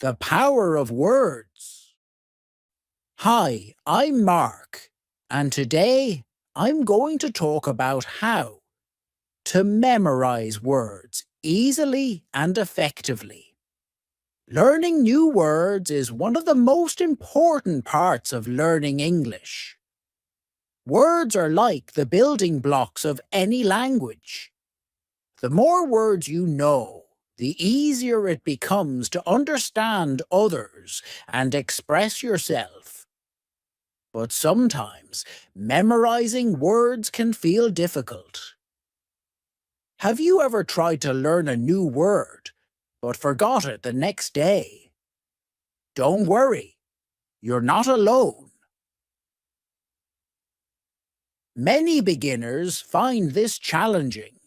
The power of words. Hi, I'm Mark, and today I'm going to talk about how to memorize words easily and effectively. Learning new words is one of the most important parts of learning English. Words are like the building blocks of any language. The more words you know, the easier it becomes to understand others and express yourself. But sometimes, memorizing words can feel difficult. Have you ever tried to learn a new word, but forgot it the next day? Don't worry, you're not alone. Many beginners find this challenging,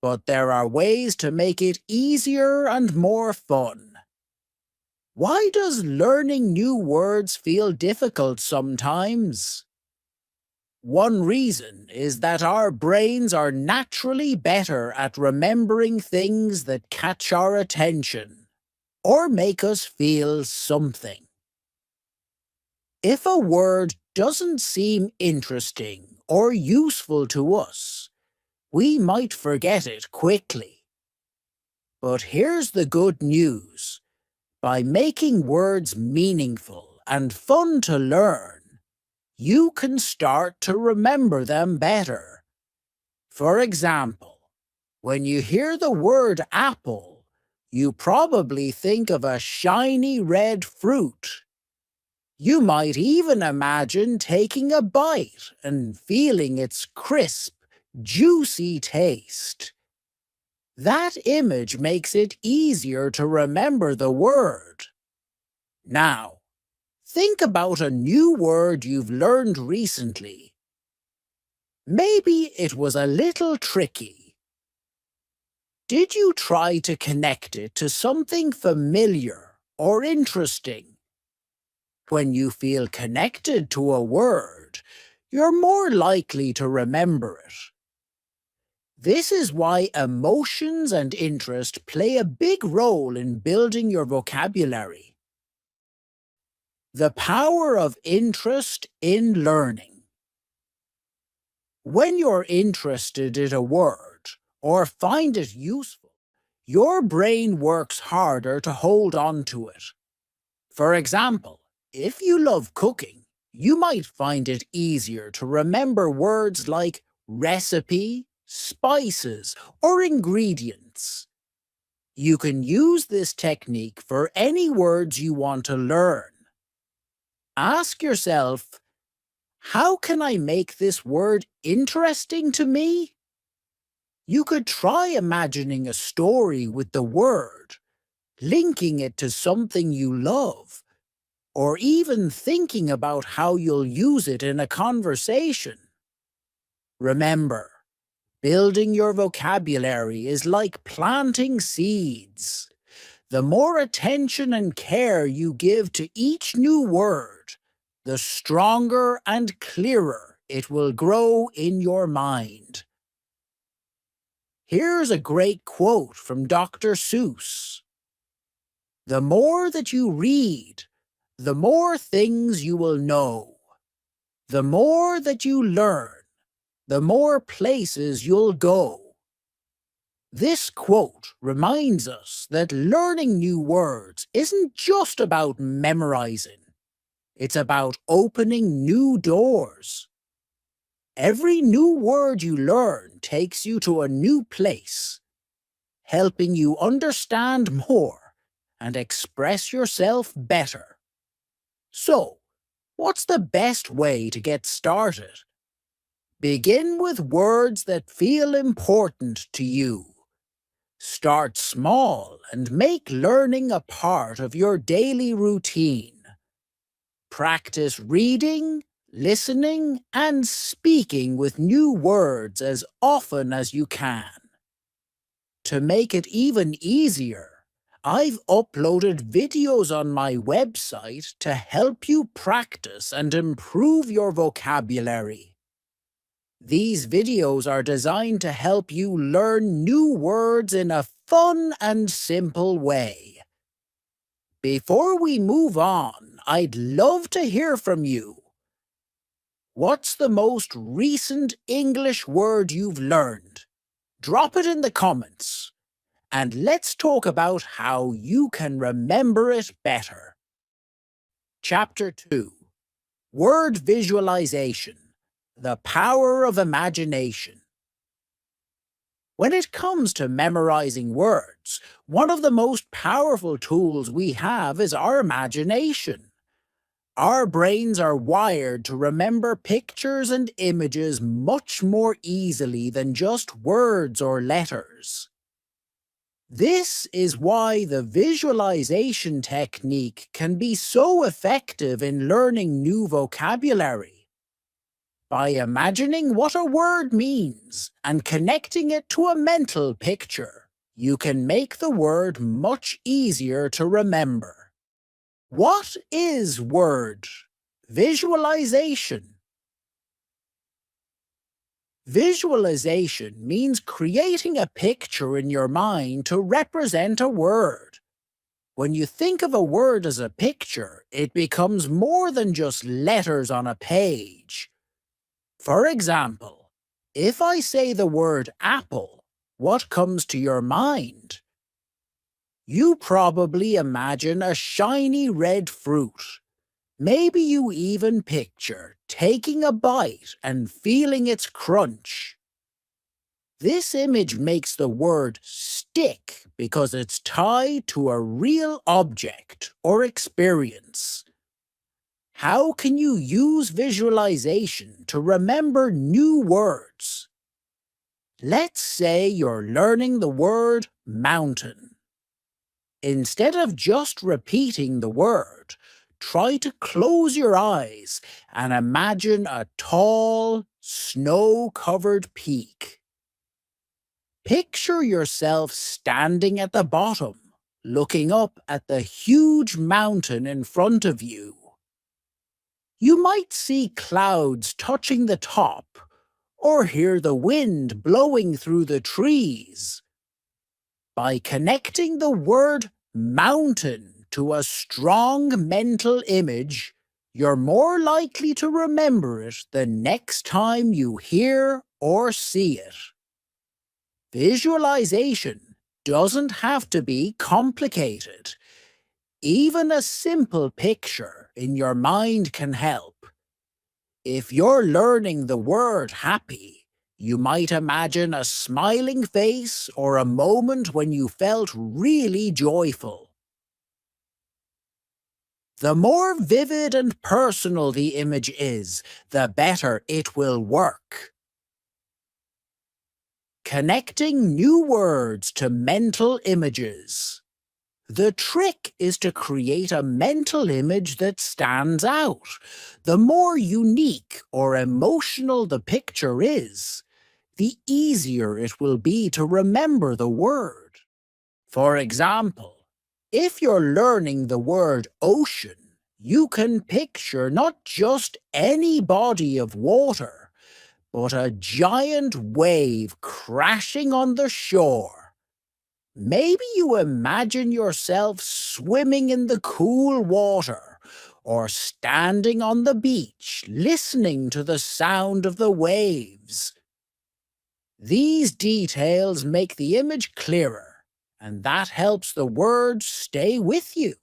but there are ways to make it easier and more fun. Why does learning new words feel difficult sometimes? One reason is that our brains are naturally better at remembering things that catch our attention or make us feel something. If a word doesn't seem interesting or useful to us, we might forget it quickly. But here's the good news. By making words meaningful and fun to learn, you can start to remember them better. For example, when you hear the word apple, you probably think of a shiny red fruit. You might even imagine taking a bite and feeling its crisp, juicy taste. That image makes it easier to remember the word. Now, think about a new word you've learned recently. Maybe it was a little tricky. Did you try to connect it to something familiar or interesting? When you feel connected to a word, you're more likely to remember it. This is why emotions and interest play a big role in building your vocabulary. The power of interest in learning. When you're interested in a word or find it useful, your brain works harder to hold on to it. For example, if you love cooking, you might find it easier to remember words like recipe, spices, or ingredients. You can use this technique for any words you want to learn. Ask yourself, how can I make this word interesting to me? You could try imagining a story with the word, linking it to something you love, or even thinking about how you'll use it in a conversation. Remember, building your vocabulary is like planting seeds. The more attention and care you give to each new word, the stronger and clearer it will grow in your mind. Here's a great quote from Dr. Seuss. The more that you read, the more things you will know. The more that you learn, the more places you'll go. This quote reminds us that learning new words isn't just about memorizing. It's about opening new doors. Every new word you learn takes you to a new place, helping you understand more and express yourself better. So, what's the best way to get started? Begin with words that feel important to you. Start small and make learning a part of your daily routine. Practice reading, listening, and speaking with new words as often as you can. To make it even easier, I've uploaded videos on my website to help you practice and improve your vocabulary. These videos are designed to help you learn new words in a fun and simple way. Before we move on, I'd love to hear from you. What's the most recent English word you've learned? Drop it in the comments, and let's talk about how you can remember it better. Chapter 2: Word Visualization: The Power of Imagination. When it comes to memorizing words, one of the most powerful tools we have is our imagination. Our brains are wired to remember pictures and images much more easily than just words or letters. This is why the visualization technique can be so effective in learning new vocabulary. By imagining what a word means and connecting it to a mental picture, you can make the word much easier to remember. What is word visualization? Visualization means creating a picture in your mind to represent a word. When you think of a word as a picture, it becomes more than just letters on a page. For example, if I say the word apple, what comes to your mind? You probably imagine a shiny red fruit. Maybe you even picture taking a bite and feeling its crunch. This image makes the word stick because it's tied to a real object or experience. How can you use visualization to remember new words? Let's say you're learning the word mountain. Instead of just repeating the word, try to close your eyes and imagine a tall, snow-covered peak. Picture yourself standing at the bottom, looking up at the huge mountain in front of you. You might see clouds touching the top, or hear the wind blowing through the trees. By connecting the word mountain to a strong mental image, you're more likely to remember it the next time you hear or see it. Visualization doesn't have to be complicated. Even a simple picture in your mind can help. If you're learning the word happy, you might imagine a smiling face or a moment when you felt really joyful. The more vivid and personal the image is, the better it will work. Connecting new words to mental images. The trick is to create a mental image that stands out. The more unique or emotional the picture is, the easier it will be to remember the word. For example, if you're learning the word ocean, you can picture not just any body of water, but a giant wave crashing on the shore. Maybe you imagine yourself swimming in the cool water, or standing on the beach listening to the sound of the waves. These details make the image clearer, and that helps the words stay with you.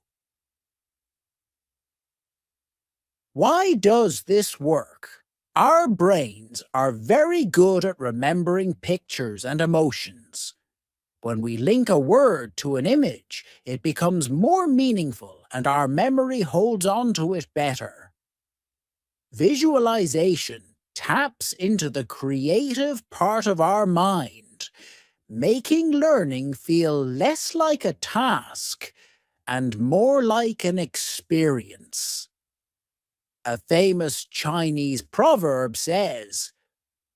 Why does this work? Our brains are very good at remembering pictures and emotions. When we link a word to an image, it becomes more meaningful and our memory holds on to it better. Visualization taps into the creative part of our mind, making learning feel less like a task and more like an experience. A famous Chinese proverb says,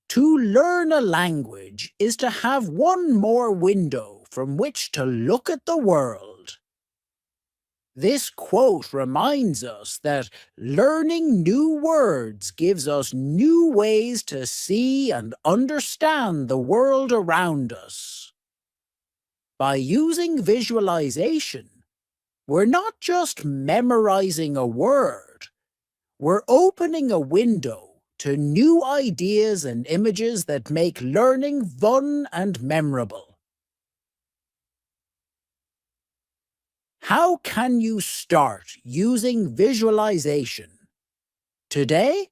"To learn a language is to have one more window from which to look at the world." This quote reminds us that learning new words gives us new ways to see and understand the world around us. By using visualization, We're not just memorizing a word, we're opening a window to new ideas and images that make learning fun and memorable. How can you start using visualization? Today?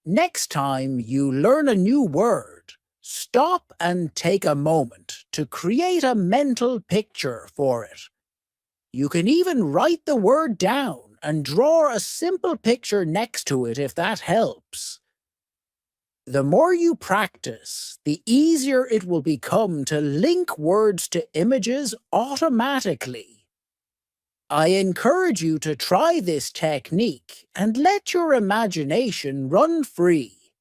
Next time you learn a new word, stop and take a moment to create a mental picture for it. You can even write the word down and draw a simple picture next to it if that helps. The more you practice, the easier it will become to link words to images automatically. I encourage you to try this technique and let your imagination run free.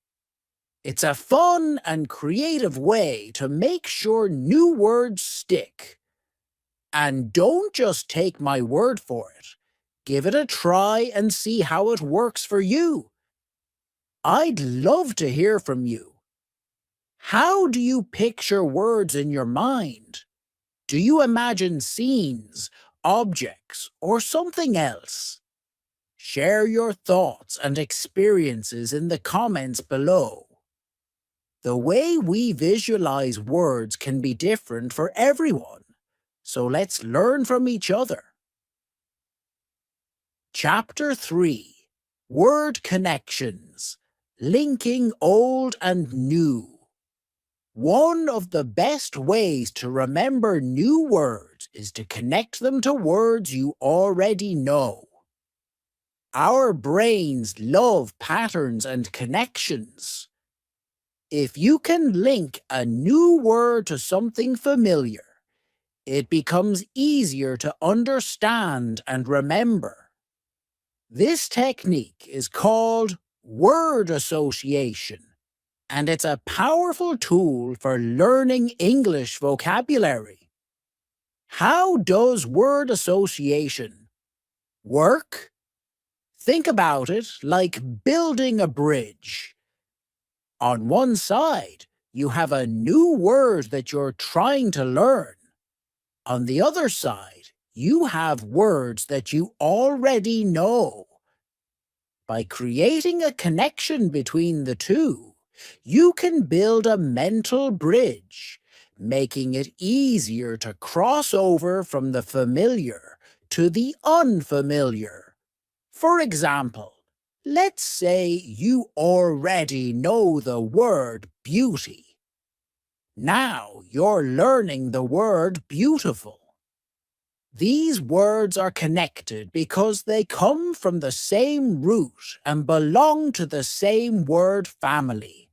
It's a fun and creative way to make sure new words stick. And don't just take my word for it. Give it a try and see how it works for you. I'd love to hear from you. How do you picture words in your mind? Do you imagine scenes, objects, or something else? Share your thoughts and experiences in the comments below. The way we visualize words can be different for everyone, so let's learn from each other. Chapter 3: Word Connections, Linking Old and New. One of the best ways to remember new words is to connect them to words you already know. Our brains love patterns and connections. If you can link a new word to something familiar, it becomes easier to understand and remember. This technique is called word association, and it's a powerful tool for learning English vocabulary. How does word association work? Think about it like building a bridge. On one side, you have a new word that you're trying to learn. On the other side, you have words that you already know. By creating a connection between the two, you can build a mental bridge, making it easier to cross over from the familiar to the unfamiliar. For example, let's say you already know the word beauty. Now you're learning the word beautiful. These words are connected because they come from the same root and belong to the same word family.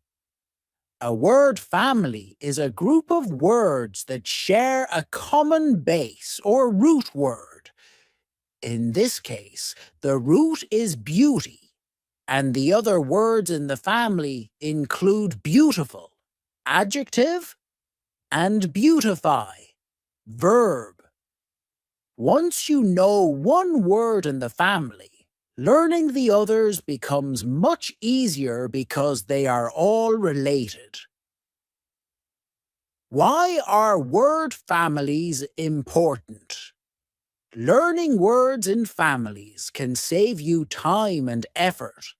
A word family is a group of words that share a common base or root word. In this case, the root is beauty, and the other words in the family include beautiful, adjective, and beautify, verb. Once you know one word in the family, learning the others becomes much easier because they are all related. Why are word families important? Learning words in families can save you time and effort.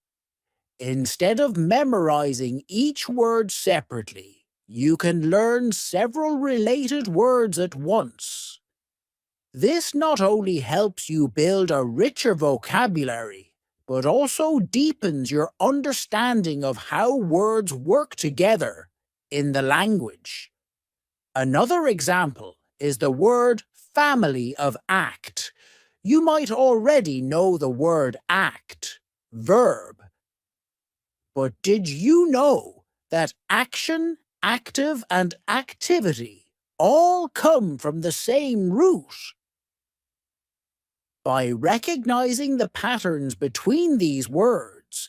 Instead of memorizing each word separately, you can learn several related words at once. This not only helps you build a richer vocabulary, but also deepens your understanding of how words work together in the language. Another example is the word family of act. You might already know the word act, verb. But did you know that action, active, and activity all come from the same root? By recognizing the patterns between these words,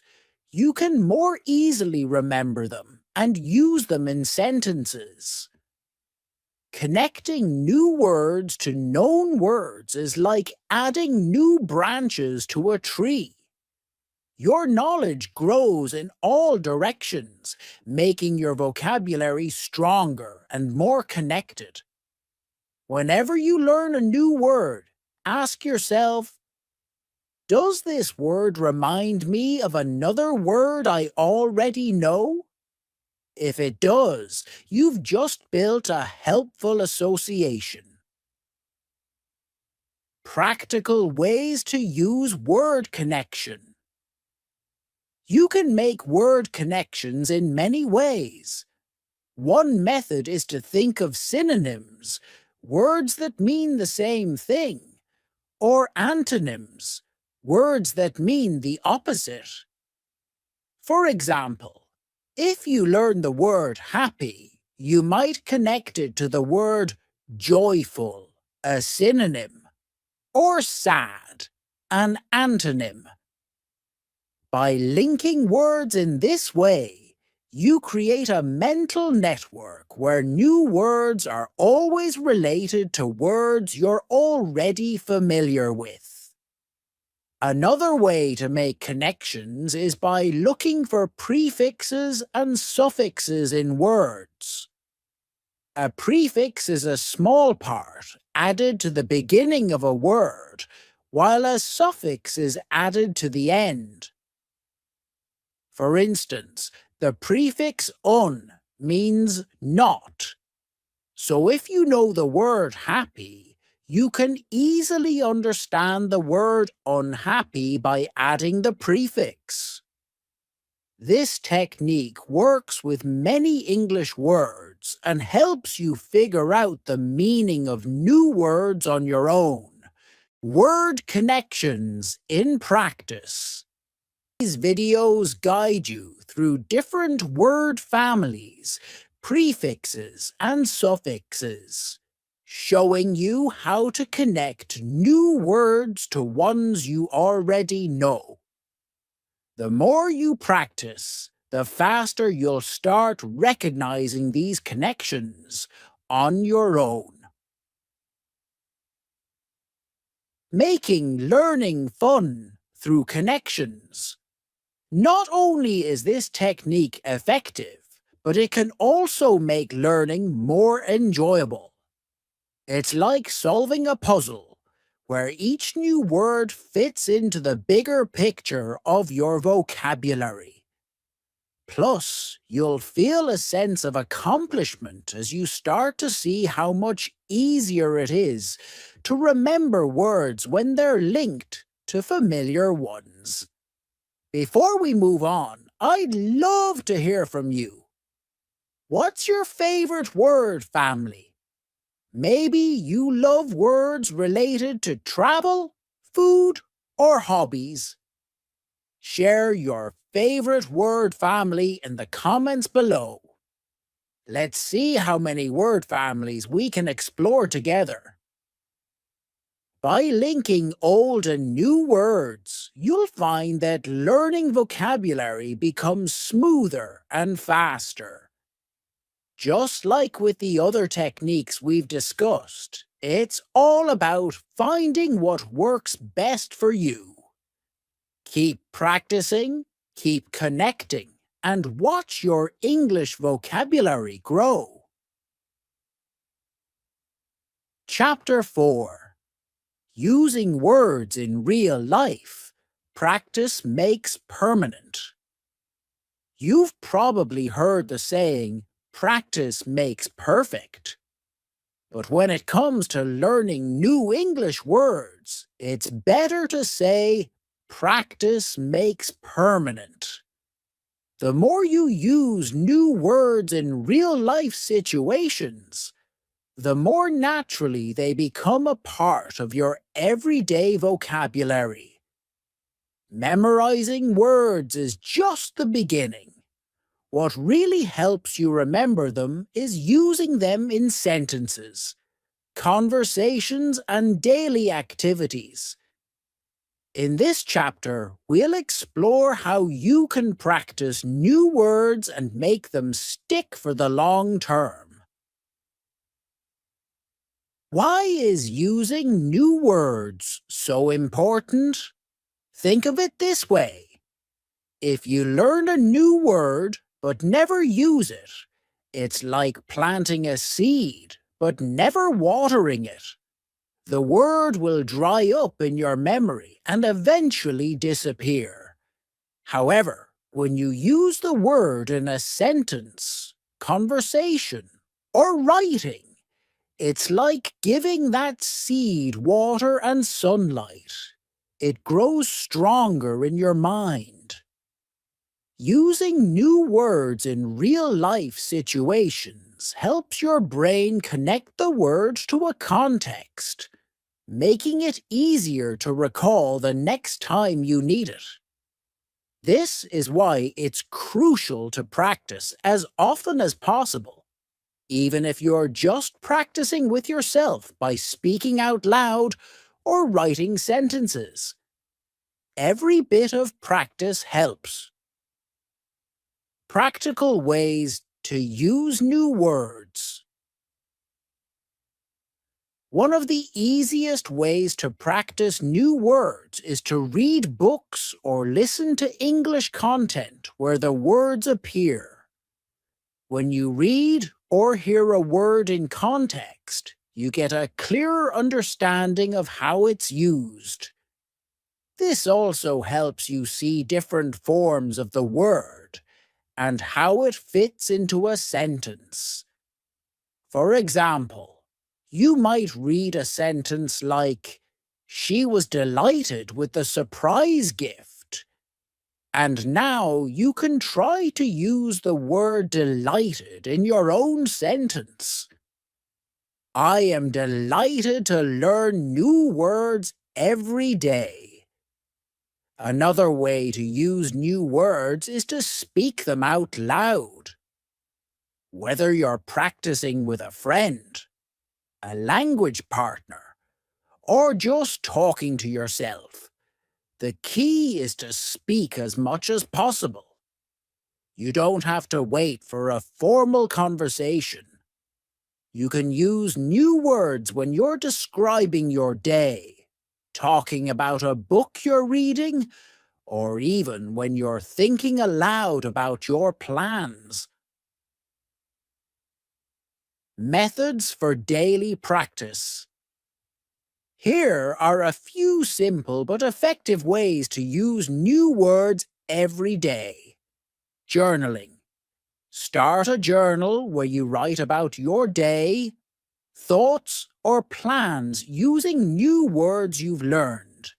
you can more easily remember them and use them in sentences. Connecting new words to known words is like adding new branches to a tree. Your knowledge grows in all directions, making your vocabulary stronger and more connected. Whenever you learn a new word, ask yourself, does this word remind me of another word I already know? If it does, you've just built a helpful association. Practical ways to use word connection. You can make word connections in many ways. One method is to think of synonyms, words that mean the same thing, or antonyms, words that mean the opposite. For example, if you learn the word happy, you might connect it to the word joyful, a synonym, or sad, an antonym. By linking words in this way, you create a mental network where new words are always related to words you're already familiar with. Another way to make connections is by looking for prefixes and suffixes in words. A prefix is a small part added to the beginning of a word, while a suffix is added to the end. For instance, the prefix "un" means not. So if you know the word happy, you can easily understand the word unhappy by adding the prefix. This technique works with many English words and helps you figure out the meaning of new words on your own. Word connections in practice. These videos guide you through different word families, prefixes, and suffixes, showing you how to connect new words to ones you already know. The more you practice, the faster you'll start recognizing these connections on your own. Making learning fun through connections. Not only is this technique effective, but it can also make learning more enjoyable. It's like solving a puzzle, where each new word fits into the bigger picture of your vocabulary. Plus, you'll feel a sense of accomplishment as you start to see how much easier it is to remember words when they're linked to familiar ones. Before we move on, I'd love to hear from you. What's your favorite word family? Maybe you love words related to travel, food, or hobbies. Share your favorite word family in the comments below. Let's see how many word families we can explore together. By linking old and new words, you'll find that learning vocabulary becomes smoother and faster. Just like with the other techniques we've discussed, it's all about finding what works best for you. Keep practicing, keep connecting, and watch your English vocabulary grow. Chapter 4. Using words in real life. Practice makes permanent. You've probably heard the saying, practice makes perfect. But when it comes to learning new English words, it's better to say, practice makes permanent. The more you use new words in real-life situations, the more naturally they become a part of your everyday vocabulary. Memorizing words is just the beginning. What really helps you remember them is using them in sentences, conversations, and daily activities. In this chapter, we'll explore how you can practice new words and make them stick for the long term. Why is using new words so important? Think of it this way. If you learn a new word but never use it, it's like planting a seed but never watering it. The word will dry up in your memory and eventually disappear. However, when you use the word in a sentence, conversation, or writing, it's like giving that seed water and sunlight. It grows stronger in your mind. Using new words in real-life situations helps your brain connect the word to a context, making it easier to recall the next time you need it. This is why it's crucial to practice as often as possible, even if you're just practicing with yourself by speaking out loud or writing sentences. Every bit of practice helps. Practical ways to use new words. One of the easiest ways to practice new words is to read books or listen to English content where the words appear. When you read or hear a word in context, you get a clearer understanding of how it's used. This also helps you see different forms of the word and how it fits into a sentence. For example, you might read a sentence like, "She was delighted with the surprise gift." And now you can try to use the word delighted in your own sentence. I am delighted to learn new words every day. Another way to use new words is to speak them out loud. Whether you're practicing with a friend, a language partner, or just talking to yourself, the key is to speak as much as possible. You don't have to wait for a formal conversation. You can use new words when you're describing your day, talking about a book you're reading, or even when you're thinking aloud about your plans. Methods for daily practice. Here are a few simple but effective ways to use new words every day. Journaling. Start a journal where you write about your day, thoughts, or plans using new words you've learned.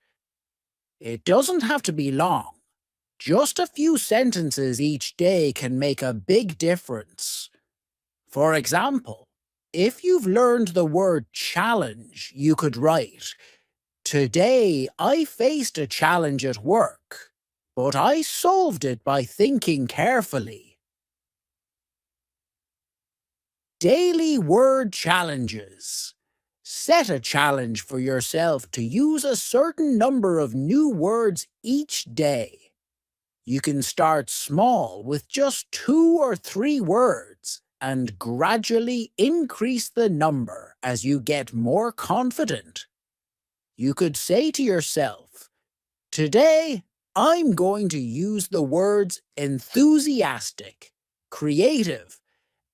It doesn't have to be long. Just a few sentences each day can make a big difference. For example, if you've learned the word challenge, you could write, "Today I faced a challenge at work, but I solved it by thinking carefully." Daily word challenges. Set a challenge for yourself to use a certain number of new words each day. You can start small with just 2 or 3 words and gradually increase the number as you get more confident. You could say to yourself, "Today, I'm going to use the words enthusiastic, creative,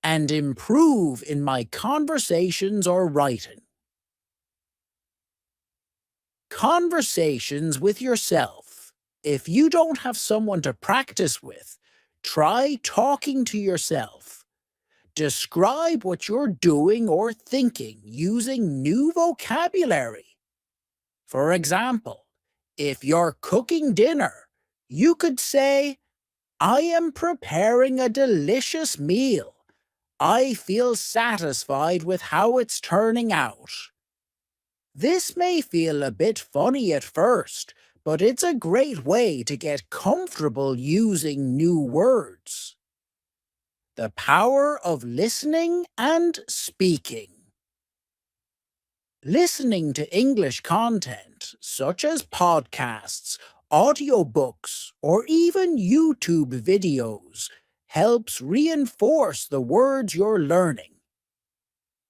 and improve in my conversations or writing." Conversations with yourself. If you don't have someone to practice with, try talking to yourself. Describe what you're doing or thinking using new vocabulary. For example, if you're cooking dinner, you could say, "I am preparing a delicious meal. I feel satisfied with how it's turning out." This may feel a bit funny at first, but it's a great way to get comfortable using new words. The power of listening and speaking. Listening to English content, such as podcasts, audiobooks, or even YouTube videos, helps reinforce the words you're learning.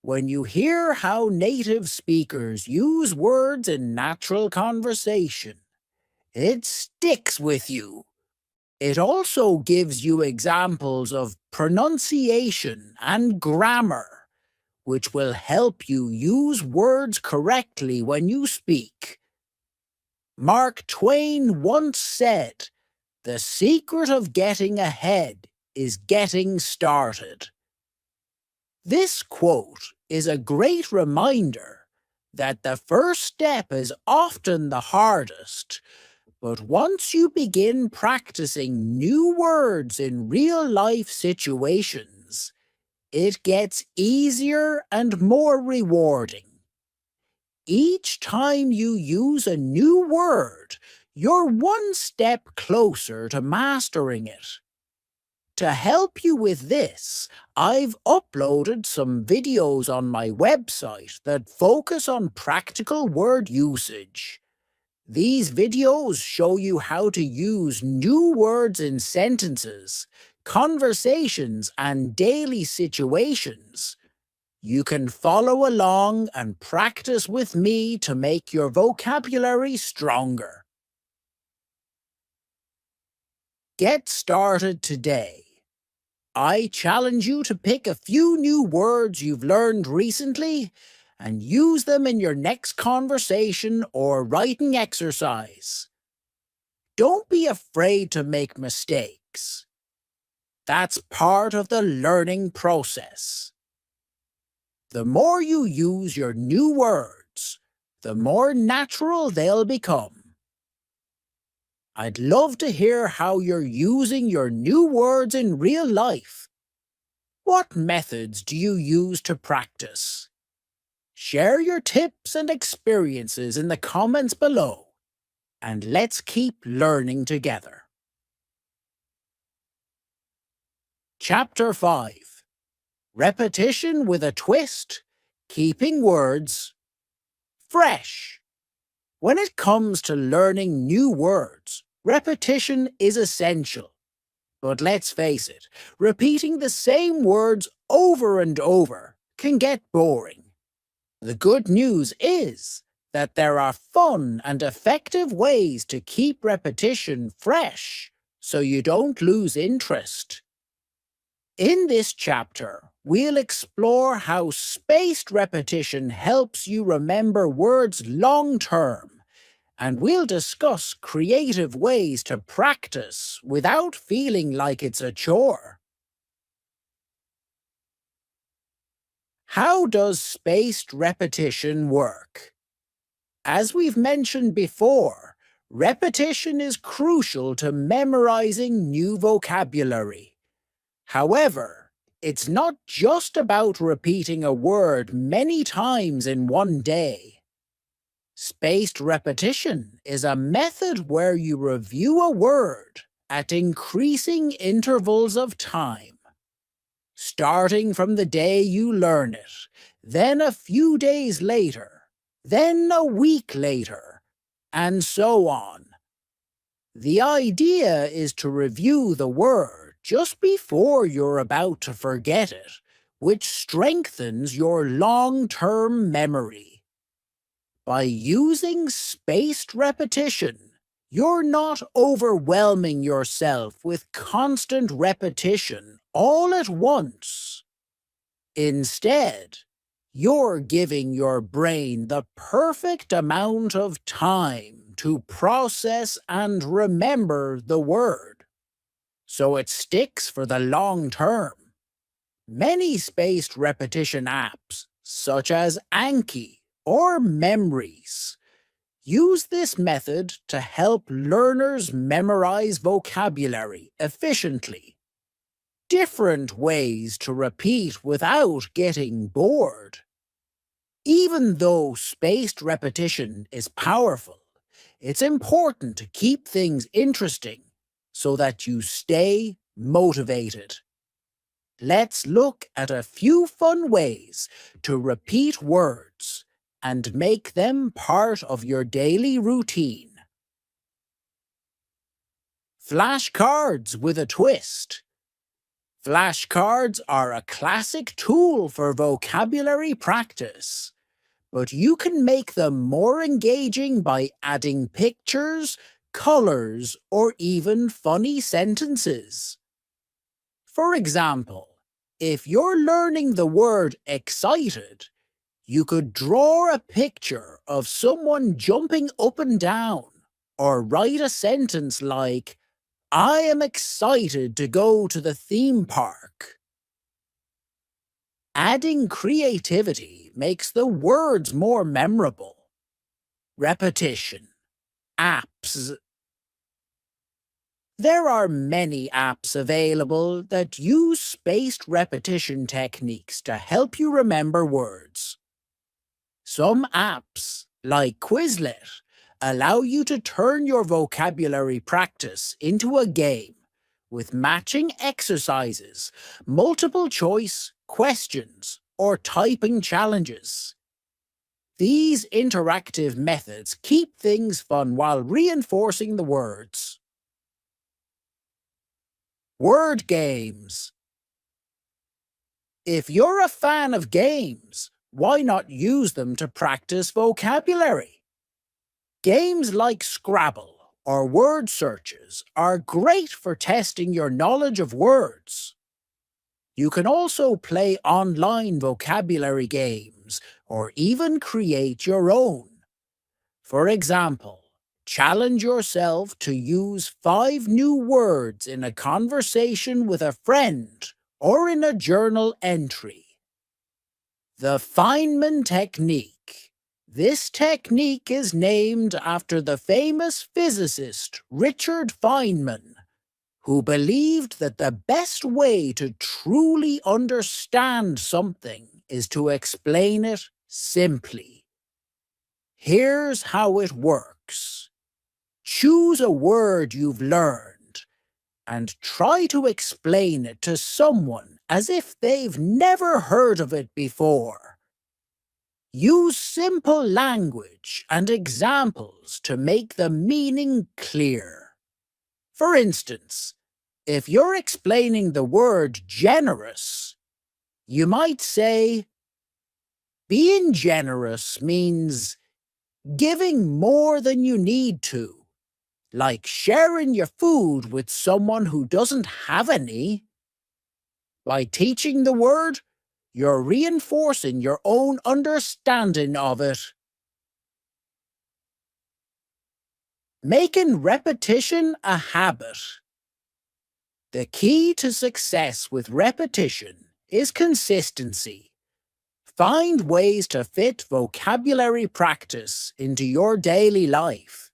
When you hear how native speakers use words in natural conversation, it sticks with you. It also gives you examples of pronunciation and grammar, which will help you use words correctly when you speak. Mark Twain once said, "The secret of getting ahead is getting started." This quote is a great reminder that the first step is often the hardest, but once you begin practicing new words in real-life situations, it gets easier and more rewarding. Each time you use a new word, you're one step closer to mastering it. To help you with this, I've uploaded some videos on my website that focus on practical word usage. These videos show you how to use new words in sentences, conversations, and daily situations. You can follow along and practice with me to make your vocabulary stronger. Get started today. I challenge you to pick a few new words you've learned recently and use them in your next conversation or writing exercise. Don't be afraid to make mistakes. That's part of the learning process. The more you use your new words, the more natural they'll become. I'd love to hear how you're using your new words in real life. What methods do you use to practice? Share your tips and experiences in the comments below, and let's keep learning together. Chapter 5. Repetition with a Twist, Keeping Words Fresh. When it comes to learning new words, repetition is essential. But let's face it, repeating the same words over and over can get boring. The good news is that there are fun and effective ways to keep repetition fresh so you don't lose interest. In this chapter, we'll explore how spaced repetition helps you remember words long-term, and we'll discuss creative ways to practice without feeling like it's a chore. How does spaced repetition work? As we've mentioned before, repetition is crucial to memorizing new vocabulary. However, it's not just about repeating a word many times in one day. Spaced repetition is a method where you review a word at increasing intervals of time, starting from the day you learn it, then a few days later, then a week later, and so on. The idea is to review the word just before you're about to forget it, which strengthens your long-term memory. By using spaced repetition, you're not overwhelming yourself with constant repetition all at once. Instead, you're giving your brain the perfect amount of time to process and remember the word, so it sticks for the long term. Many spaced repetition apps, such as Anki or Memories, use this method to help learners memorize vocabulary efficiently. Different ways to repeat without getting bored. Even though spaced repetition is powerful, it's important to keep things interesting so that you stay motivated. Let's look at a few fun ways to repeat words and make them part of your daily routine. Flashcards with a twist. Flashcards are a classic tool for vocabulary practice, but you can make them more engaging by adding pictures, colors, or even funny sentences. For example, If you're learning the word excited, you could draw a picture of someone jumping up and down, or write a sentence like, I am excited to go to the theme park. Adding creativity makes the words more memorable. Repetition. Apps. There are many apps available that use spaced repetition techniques to help you remember words. Some apps, like Quizlet, allow you to turn your vocabulary practice into a game with matching exercises, multiple choice questions, or typing challenges. These interactive methods keep things fun while reinforcing the words. Word games. If you're a fan of games, why not use them to practice vocabulary? Games like Scrabble or word searches are great for testing your knowledge of words. You can also play online vocabulary games or even create your own. For example, challenge yourself to use 5 new words in a conversation with a friend or in a journal entry. The Feynman technique. This technique is named after the famous physicist Richard Feynman, who believed that the best way to truly understand something is to explain it simply. Here's how it works. Choose a word you've learned and try to explain it to someone as if they've never heard of it before. Use simple language and examples to make the meaning clear. For instance, if you're explaining the word generous, you might say, being generous means giving more than you need to, like sharing your food with someone who doesn't have any. By teaching the word, you're reinforcing your own understanding of it. Making repetition a habit. The key to success with repetition is consistency. Find ways to fit vocabulary practice into your daily life.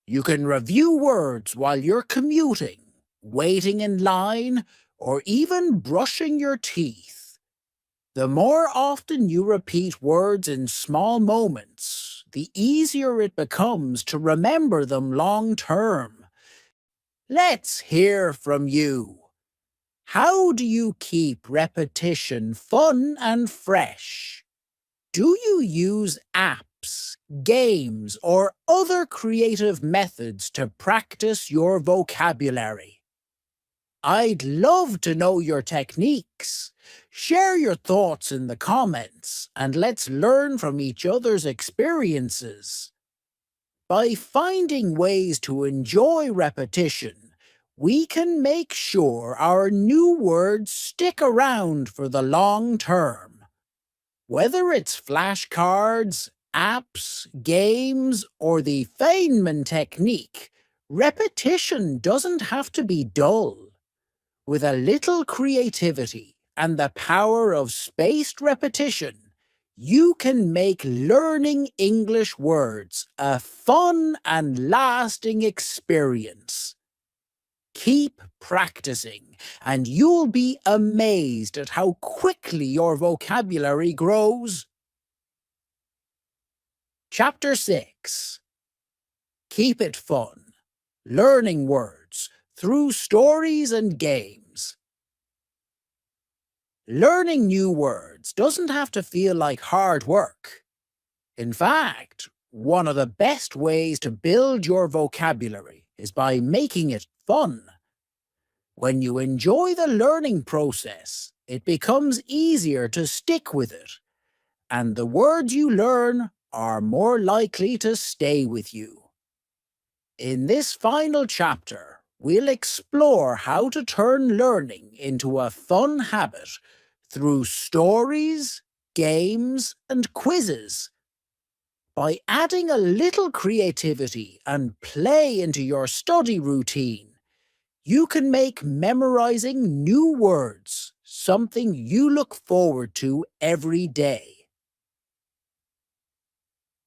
You can review words while you're commuting, waiting in line, or even brushing your teeth. The more often you repeat words in small moments, the easier it becomes to remember them long term. Let's hear from you. How do you keep repetition fun and fresh? Do you use apps, games, or other creative methods to practice your vocabulary? I'd love to know your techniques. Share your thoughts in the comments, and let's learn from each other's experiences. By finding ways to enjoy repetition, we can make sure our new words stick around for the long term. Whether it's flashcards, apps, games, or the Feynman technique, repetition doesn't have to be dull. With a little creativity and the power of spaced repetition, you can make learning English words a fun and lasting experience. Keep practicing, and you'll be amazed at how quickly your vocabulary grows. Chapter 6. Keep it fun. Learning words through stories and games. Learning new words doesn't have to feel like hard work. In fact, one of the best ways to build your vocabulary is by making it fun. When you enjoy the learning process, it becomes easier to stick with it, and the words you learn are more likely to stay with you. In this final chapter, we'll explore how to turn learning into a fun habit through stories, games, and quizzes. By adding a little creativity and play into your study routine, you can make memorizing new words something you look forward to every day.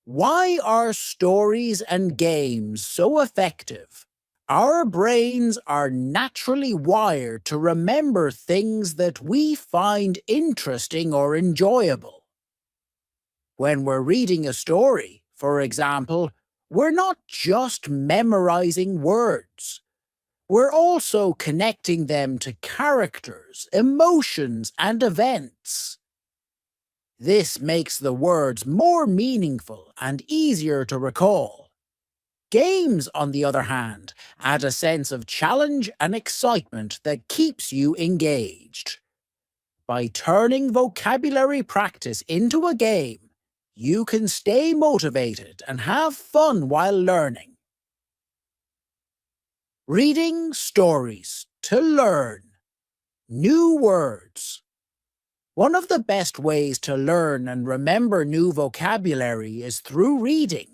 Why are stories and games so effective? Our brains are naturally wired to remember things that we find interesting or enjoyable. When we're reading a story, for example, we're not just memorizing words. We're also connecting them to characters, emotions, and events. This makes the words more meaningful and easier to recall. Games, on the other hand, add a sense of challenge and excitement that keeps you engaged. By turning vocabulary practice into a game, you can stay motivated and have fun while learning. Reading stories to learn new words. One of the best ways to learn and remember new vocabulary is through reading.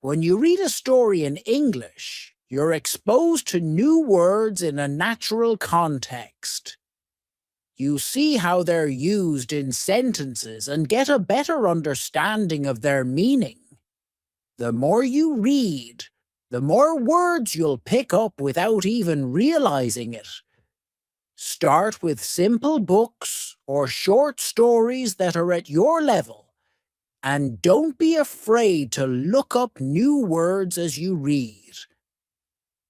When you read a story in English, you're exposed to new words in a natural context. You see how they're used in sentences and get a better understanding of their meaning. The more you read, the more words you'll pick up without even realizing it. Start with simple books or short stories that are at your level, and don't be afraid to look up new words as you read.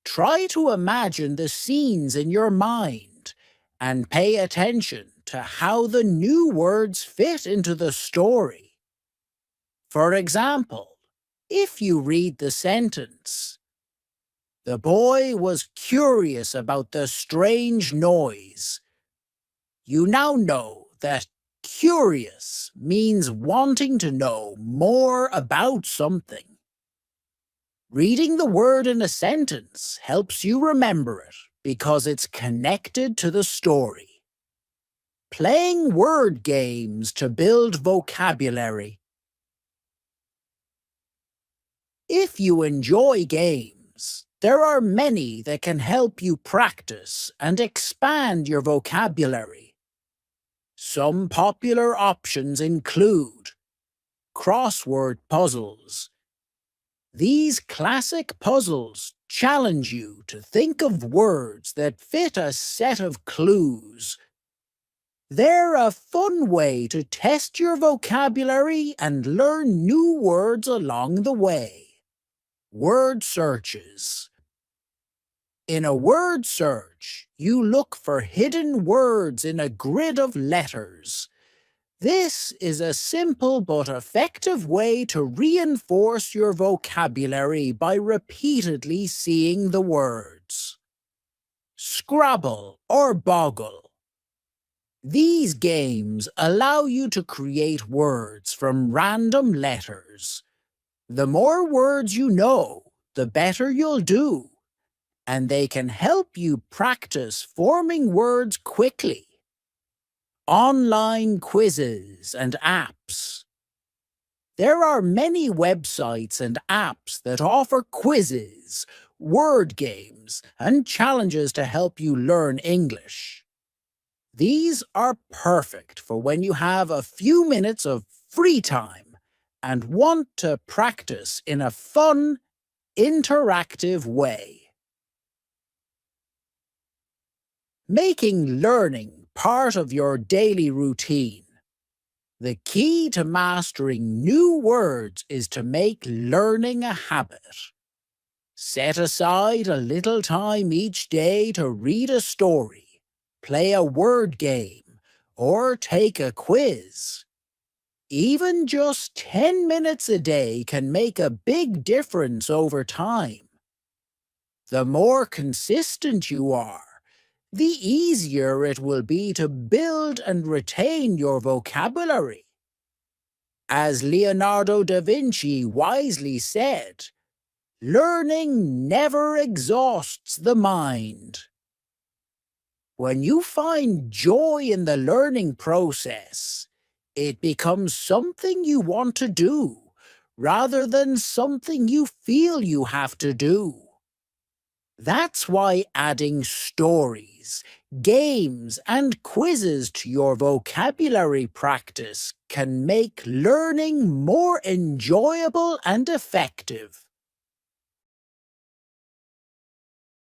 Try to imagine the scenes in your mind and pay attention to how the new words fit into the story. For example, if you read the sentence, "The boy was curious about the strange noise," you now know that curious means wanting to know more about something. Reading the word in a sentence helps you remember it because it's connected to the story. Playing word games to build vocabulary. If you enjoy games, there are many that can help you practice and expand your vocabulary. Some popular options include crossword puzzles. These classic puzzles challenge you to think of words that fit a set of clues. They're a fun way to test your vocabulary and learn new words along the way. Word searches. In a word search, you look for hidden words in a grid of letters. This is a simple but effective way to reinforce your vocabulary by repeatedly seeing the words. Scrabble or Boggle. These games allow you to create words from random letters. The more words you know, the better you'll do, and they can help you practice forming words quickly. Online quizzes and apps. There are many websites and apps that offer quizzes, word games, and challenges to help you learn English. These are perfect for when you have a few minutes of free time and want to practice in a fun, interactive way. Making learning part of your daily routine. The key to mastering new words is to make learning a habit. Set aside a little time each day to read a story, play a word game, or take a quiz. Even just 10 minutes a day can make a big difference over time. The more consistent you are, the easier it will be to build and retain your vocabulary. As Leonardo da Vinci wisely said, Learning never exhausts the mind. When you find joy in the learning process, it becomes something you want to do, rather than something you feel you have to do. That's why adding stories, games, and quizzes to your vocabulary practice can make learning more enjoyable and effective.